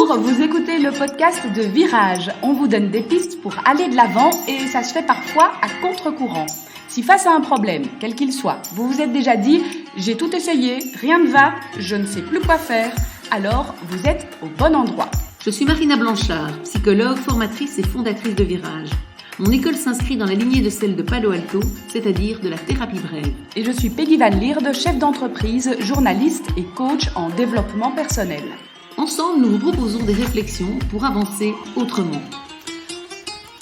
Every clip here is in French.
Bonjour, vous écoutez le podcast de Virage. On vous donne des pistes pour aller de l'avant et ça se fait parfois à contre-courant. Si face à un problème, quel qu'il soit, vous vous êtes déjà dit « j'ai tout essayé, rien ne va, je ne sais plus quoi faire », alors vous êtes au bon endroit. Je suis Marina Blanchard, psychologue, formatrice et fondatrice de Virage. Mon école s'inscrit dans la lignée de celle de Palo Alto, c'est-à-dire de la thérapie brève. Et je suis Peggy Van Lierde, chef d'entreprise, journaliste et coach en développement personnel. Ensemble, nous vous proposons des réflexions pour avancer autrement.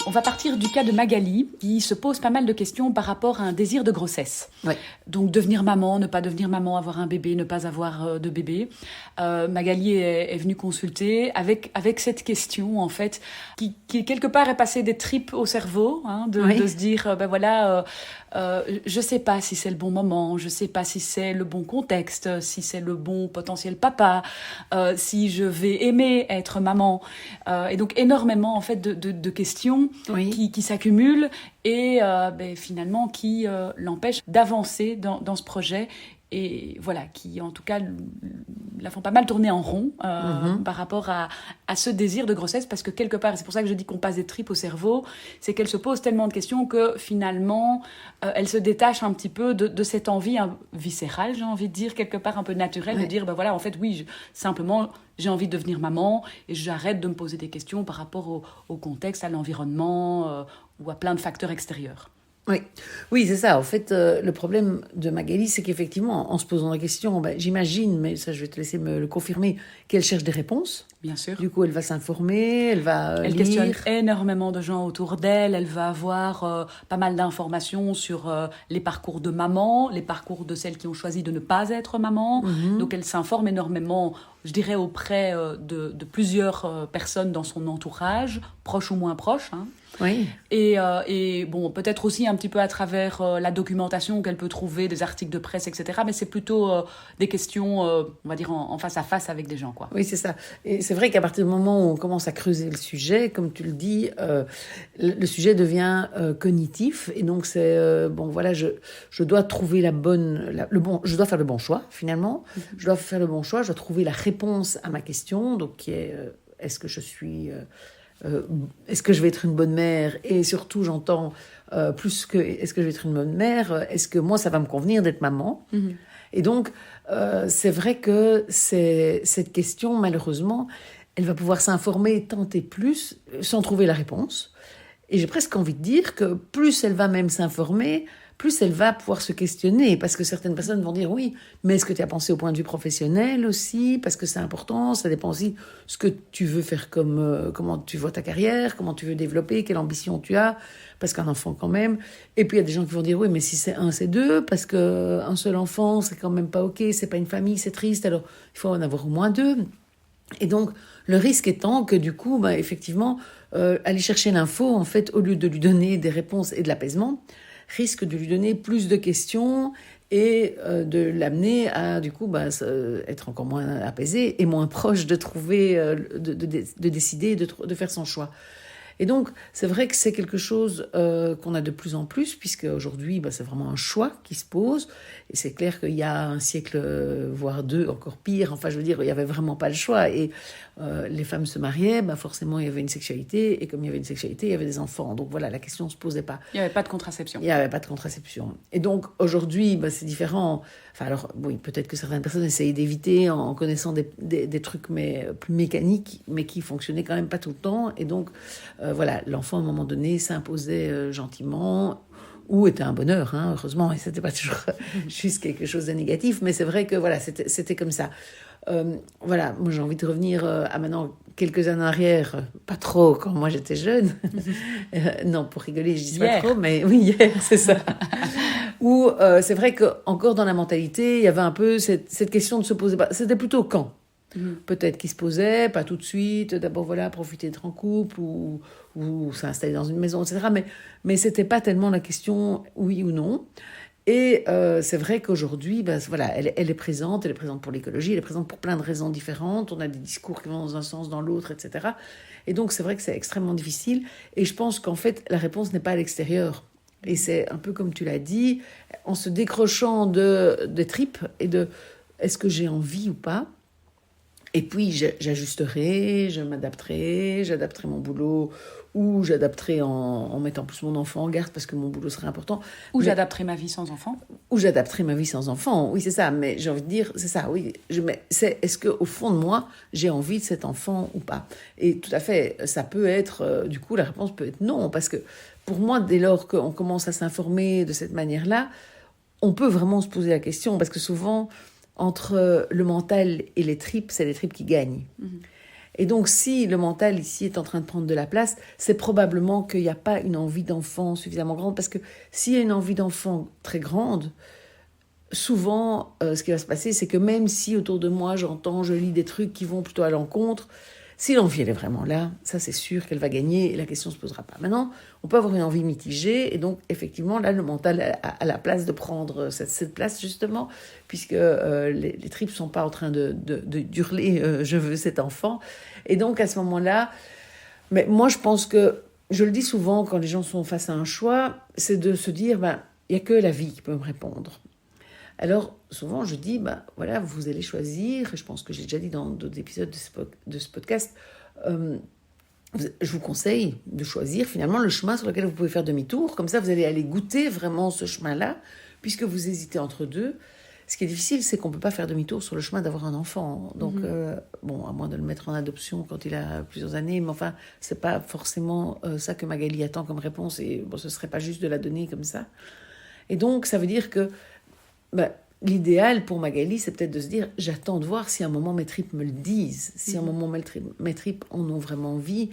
On va partir du cas de Magali, qui se pose pas mal de questions par rapport à un désir de grossesse. Ouais. Donc devenir maman, ne pas devenir maman, avoir un bébé, ne pas avoir de bébé. Magali est venue consulter avec cette question, en fait, qui quelque part est passée des tripes au cerveau, de se dire, je sais pas si c'est le bon moment, je sais pas si c'est le bon contexte, si c'est le bon potentiel papa, si je vais aimer être maman. Et donc énormément, en fait, de questions qui s'accumulent et finalement qui l'empêchent d'avancer dans ce projet et voilà, qui en tout cas la font pas mal tourner en rond par rapport à ce désir de grossesse, parce que quelque part, c'est pour ça que je dis qu'on passe des tripes au cerveau, c'est qu'elle se pose tellement de questions que finalement elle se détache un petit peu de cette envie viscérale, j'ai envie de dire, quelque part un peu naturelle, de dire en fait simplement j'ai envie de devenir maman et j'arrête de me poser des questions par rapport au contexte, à l'environnement ou à plein de facteurs extérieurs. Oui, c'est ça. En fait, le problème de Magali, c'est qu'effectivement, en se posant la question, j'imagine, mais ça, je vais te laisser me le confirmer, qu'elle cherche des réponses. Bien sûr. Du coup, elle va s'informer, elle va Elle lire. questionne énormément de gens autour d'elle. Elle va avoir pas mal d'informations sur les parcours de maman, les parcours de celles qui ont choisi de ne pas être maman. Donc, elle s'informe énormément, je dirais, auprès de plusieurs personnes dans son entourage, proches ou moins proches. Oui. Et bon, peut-être aussi un petit peu à travers la documentation qu'elle peut trouver, des articles de presse, etc. Mais c'est plutôt des questions, on va dire, en face à face avec des gens, quoi. Oui, c'est ça. Et c'est vrai qu'à partir du moment où on commence à creuser le sujet, comme tu le dis, le sujet devient cognitif. Et donc, c'est, je dois trouver je dois faire le bon choix, finalement. Je dois faire le bon choix, je dois trouver la réponse à ma question, donc qui est, est-ce que je vais être une bonne mère? Et surtout, j'entends plus que est-ce que je vais être une bonne mère? Est-ce que moi, ça va me convenir d'être maman? Et donc, c'est vrai que cette question, malheureusement, elle va pouvoir s'informer tant et plus sans trouver la réponse. Et j'ai presque envie de dire que plus elle va même s'informer, plus elle va pouvoir se questionner, parce que certaines personnes vont dire oui, mais est-ce que tu as pensé au point de vue professionnel aussi, parce que c'est important, ça dépend aussi ce que tu veux faire comment tu vois ta carrière, comment tu veux développer, quelle ambition tu as, parce qu'un enfant quand même. Et puis il y a des gens qui vont dire oui, mais si c'est un, c'est deux, parce que un seul enfant, c'est quand même pas ok, c'est pas une famille, c'est triste, alors il faut en avoir au moins deux. Et donc, le risque étant que du coup, effectivement, aller chercher l'info, en fait, au lieu de lui donner des réponses et de l'apaisement, risque de lui donner plus de questions et de l'amener à, du coup, être encore moins apaisé et moins proche de trouver, de décider, de faire son choix. Et donc, c'est vrai que c'est quelque chose qu'on a de plus en plus, puisque aujourd'hui, c'est vraiment un choix qui se pose. Et c'est clair qu'il y a un siècle, voire deux, encore pire. Enfin, je veux dire, il n'y avait vraiment pas le choix. Et les femmes se mariaient, forcément, il y avait une sexualité. Et comme il y avait une sexualité, il y avait des enfants. Donc voilà, la question ne se posait pas. Il n'y avait pas de contraception. Il n'y avait pas de contraception. Et donc, aujourd'hui, c'est différent. Enfin, alors, oui, peut-être que certaines personnes essayent d'éviter en connaissant des trucs mais plus mécaniques, mais qui fonctionnaient quand même pas tout le temps. Et donc, l'enfant, à un moment donné, s'imposait gentiment, ou était un bonheur, heureusement, et c'était pas toujours juste quelque chose de négatif, mais c'est vrai que c'était comme ça. Moi j'ai envie de revenir à maintenant quelques années en arrière, pas trop quand moi j'étais jeune, non, pour rigoler je dis pas trop, mais oui, hier, c'est ça. Où c'est vrai qu'encore dans la mentalité, il y avait un peu cette question de se poser, c'était plutôt quand peut-être qui se posait, pas tout de suite, d'abord profiter d'être en couple ou s'installer dans une maison, etc. Mais c'était pas tellement la question oui ou non. Et c'est vrai qu'aujourd'hui, elle est présente pour l'écologie, elle est présente pour plein de raisons différentes, on a des discours qui vont dans un sens, dans l'autre, etc. Et donc c'est vrai que c'est extrêmement difficile, et je pense qu'en fait la réponse n'est pas à l'extérieur. Et c'est un peu comme tu l'as dit, en se décrochant des tripes et de est-ce que j'ai envie ou pas, Et puis, j'ajusterai, je m'adapterai, j'adapterai mon boulot, ou j'adapterai en mettant plus mon enfant en garde parce que mon boulot serait important. Ou j'adapterai ma vie sans enfant. Ou j'adapterai ma vie sans enfant, oui, c'est ça. Mais j'ai envie de dire, c'est ça, oui. Est-ce qu'au fond de moi, j'ai envie de cet enfant ou pas? Et tout à fait, ça peut être, du coup, la réponse peut être non. Parce que pour moi, dès lors qu'on commence à s'informer de cette manière-là, on peut vraiment se poser la question. Parce que souvent, entre le mental et les tripes, c'est les tripes qui gagnent. Et donc, si le mental ici est en train de prendre de la place, c'est probablement qu'il n'y a pas une envie d'enfant suffisamment grande. Parce que s'il y a une envie d'enfant très grande, souvent, ce qui va se passer, c'est que même si autour de moi, je lis des trucs qui vont plutôt à l'encontre, si l'envie, elle est vraiment là, ça c'est sûr qu'elle va gagner et la question ne se posera pas. Maintenant, on peut avoir une envie mitigée et donc, effectivement, là, le mental a la place de prendre cette place, justement, puisque les tripes ne sont pas en train d'hurler « je veux cet enfant ». Et donc, à ce moment-là, mais moi, je pense que, je le dis souvent quand les gens sont face à un choix, c'est de se dire, il n'y a que la vie qui peut me répondre. Alors, souvent, je dis, voilà, vous allez choisir, et je pense que j'ai déjà dit dans d'autres épisodes de ce podcast, je vous conseille de choisir finalement le chemin sur lequel vous pouvez faire demi-tour. Comme ça, vous allez aller goûter vraiment ce chemin-là, puisque vous hésitez entre deux. Ce qui est difficile, c'est qu'on ne peut pas faire demi-tour sur le chemin d'avoir un enfant. Donc, à moins de le mettre en adoption quand il a plusieurs années, mais enfin, ce n'est pas forcément ça que Magali attend comme réponse, et ce ne serait pas juste de la donner comme ça. Et donc, ça veut dire que l'idéal pour Magali, c'est peut-être de se dire, j'attends de voir si à un moment mes tripes me le disent, si à un moment mes tripes en ont vraiment envie,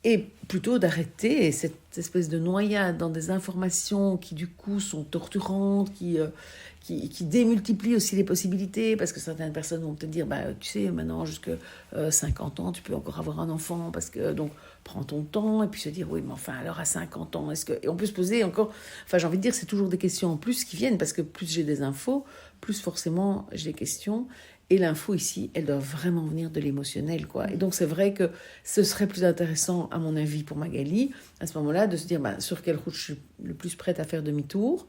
et plutôt d'arrêter cette espèce de noyade dans des informations qui du coup sont torturantes, qui démultiplient aussi les possibilités, parce que certaines personnes vont te dire, tu sais, maintenant jusqu'à 50 ans, tu peux encore avoir un enfant, parce que donc prends ton temps, et puis se dire, oui, mais enfin, alors à 50 ans, est-ce que... Et on peut se poser encore, enfin j'ai envie de dire, c'est toujours des questions en plus qui viennent, parce que plus j'ai des infos, plus forcément j'ai des questions, et l'info ici, elle doit vraiment venir de l'émotionnel, quoi. Et donc c'est vrai que ce serait plus intéressant, à mon avis, pour Magali, à ce moment-là, de se dire, sur quelle route je suis le plus prête à faire demi-tour.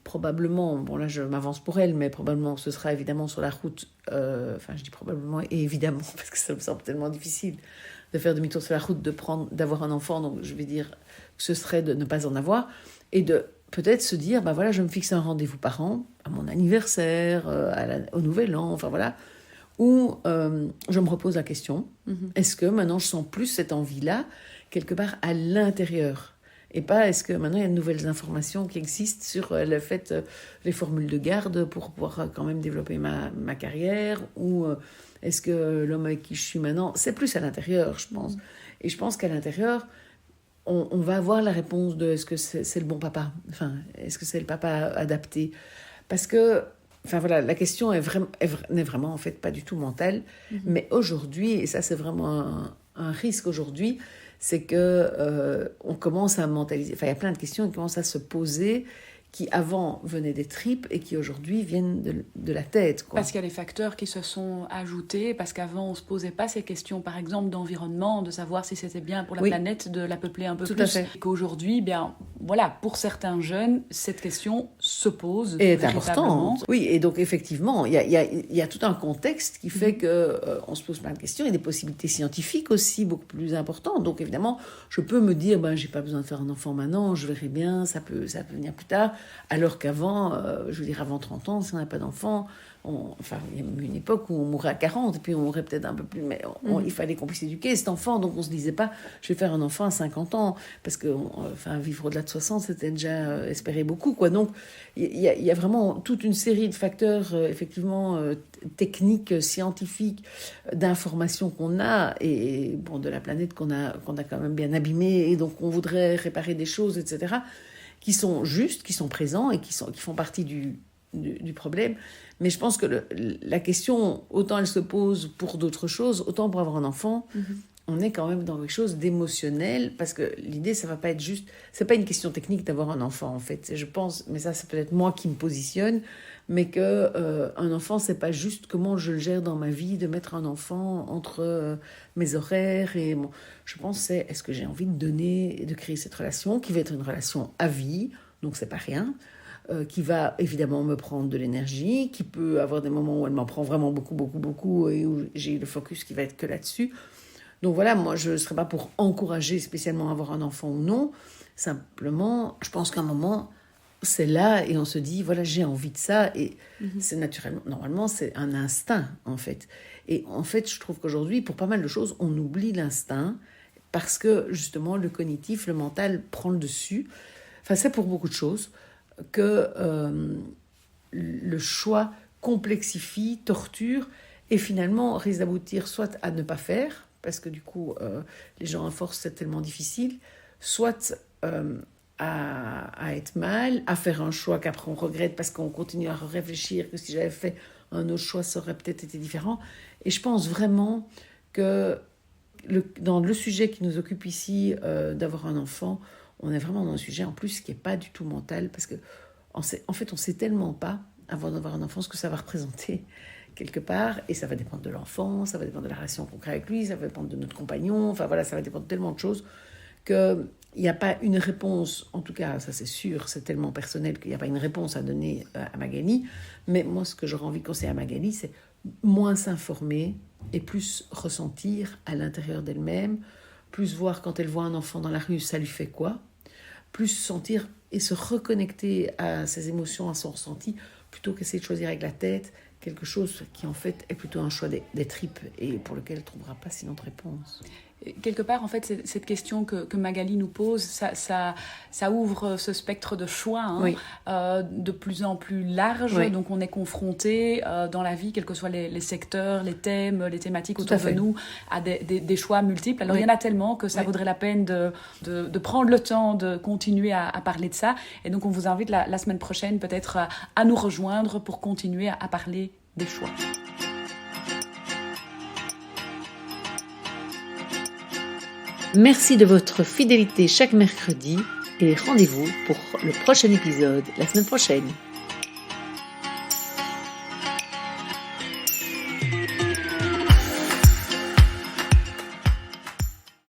Probablement, bon là je m'avance pour elle, mais probablement ce sera évidemment sur la route, je dis probablement et évidemment, parce que ça me semble tellement difficile de faire demi-tour sur la route, d'avoir un enfant, donc je vais dire que ce serait de ne pas en avoir, et de peut-être se dire, voilà, je me fixe un rendez-vous par an, à mon anniversaire, au Nouvel An, enfin voilà, où je me repose la question, est-ce que maintenant je sens plus cette envie-là, quelque part à l'intérieur ? Et pas, est-ce que maintenant il y a de nouvelles informations qui existent sur le fait, les formules de garde pour pouvoir quand même développer ma carrière, ou est-ce que l'homme avec qui je suis maintenant, c'est plus à l'intérieur, je pense. Et je pense qu'à l'intérieur, on va avoir la réponse de est-ce que c'est le bon papa, enfin, est-ce que c'est le papa adapté, parce que, enfin voilà, la question n'est vraiment en fait pas du tout mentale, mais aujourd'hui, et ça c'est vraiment un risque aujourd'hui, c'est que on commence à mentaliser. Enfin, il y a plein de questions qui commencent à se poser, qui avant venaient des tripes et qui aujourd'hui viennent de la tête, quoi. Parce qu'il y a des facteurs qui se sont ajoutés, parce qu'avant on ne se posait pas ces questions, par exemple d'environnement, de savoir si c'était bien pour la planète de la peupler un peu tout plus. À fait. Et qu'aujourd'hui, voilà, pour certains jeunes, cette question se pose et est importante. Oui, et donc effectivement, il y a tout un contexte qui fait que on se pose plein de questions, et des possibilités scientifiques aussi beaucoup plus importantes. Donc évidemment, je peux me dire, j'ai pas besoin de faire un enfant maintenant, je verrai bien, ça peut venir plus tard. Alors qu'avant, je veux dire, avant 30 ans, si on n'a pas d'enfant, il y a eu une époque où on mourait à 40, et puis on mourrait peut-être un peu plus, mais il fallait qu'on puisse éduquer cet enfant, donc on ne se disait pas, je vais faire un enfant à 50 ans, parce que vivre au-delà de 60, c'était déjà espérer beaucoup, quoi. Donc, il y a vraiment toute une série de facteurs, effectivement, techniques, scientifiques, d'informations qu'on a, et de la planète qu'on a quand même bien abîmée, et donc on voudrait réparer des choses, etc., qui sont justes, qui sont présents et qui font partie du problème. Mais je pense que la question, autant elle se pose pour d'autres choses, autant pour avoir un enfant, on est quand même dans quelque chose d'émotionnel, parce que l'idée, ça va pas être juste... C'est pas une question technique d'avoir un enfant, en fait. Je pense, mais ça, c'est peut-être moi qui me positionne, mais un enfant, c'est pas juste comment je le gère dans ma vie, de mettre un enfant entre mes horaires. Et je pense c'est, est-ce que j'ai envie de donner et de créer cette relation, qui va être une relation à vie, donc c'est pas rien. qui va évidemment me prendre de l'énergie, qui peut avoir des moments où elle m'en prend vraiment beaucoup, et où j'ai le focus qui va être que là-dessus. Donc voilà, moi je ne serais pas pour encourager spécialement à avoir un enfant ou non. Simplement, je pense qu'à un moment, c'est là et on se dit, voilà, j'ai envie de ça. Et c'est naturellement, normalement, c'est un instinct en fait. Et en fait, je trouve qu'aujourd'hui, pour pas mal de choses, on oublie l'instinct parce que justement, le cognitif, le mental prend le dessus. Enfin, c'est pour beaucoup de choses que le choix complexifie, torture et finalement risque d'aboutir soit à ne pas faire, parce que du coup, les gens à force, c'est tellement difficile, soit à être mal, à faire un choix qu'après on regrette parce qu'on continue à réfléchir que si j'avais fait un autre choix, ça aurait peut-être été différent. Et je pense vraiment que dans le sujet qui nous occupe ici, d'avoir un enfant, on est vraiment dans un sujet en plus qui n'est pas du tout mental, parce que en fait, on ne sait tellement pas, avant d'avoir un enfant, ce que ça va représenter quelque part, et ça va dépendre de l'enfant, ça va dépendre de la relation qu'on crée avec lui, ça va dépendre de notre compagnon, enfin voilà, ça va dépendre de tellement de choses qu'il n'y a pas une réponse, en tout cas, ça c'est sûr, c'est tellement personnel qu'il n'y a pas une réponse à donner à Magali, mais moi, ce que j'aurais envie de conseiller à Magali, c'est moins s'informer et plus ressentir à l'intérieur d'elle-même, plus voir quand elle voit un enfant dans la rue, ça lui fait quoi, plus sentir et se reconnecter à ses émotions, à son ressenti, plutôt qu'essayer de choisir avec la tête quelque chose qui en fait est plutôt un choix des tripes et pour lequel elle ne trouvera pas sinon de réponse. Quelque part, en fait, cette question que Magali nous pose, ça ouvre ce spectre de choix Oui. De plus en plus large. Oui. Donc, on est confronté dans la vie, quels que soient les secteurs, les thèmes, les thématiques Tout autour à fait. de nous, à des choix multiples. Alors, Oui. il y en a tellement que ça Oui. vaudrait la peine de prendre le temps de continuer à parler de ça. Et donc, on vous invite la semaine prochaine peut-être à nous rejoindre pour continuer à parler des choix. Merci de votre fidélité chaque mercredi et rendez-vous pour le prochain épisode la semaine prochaine.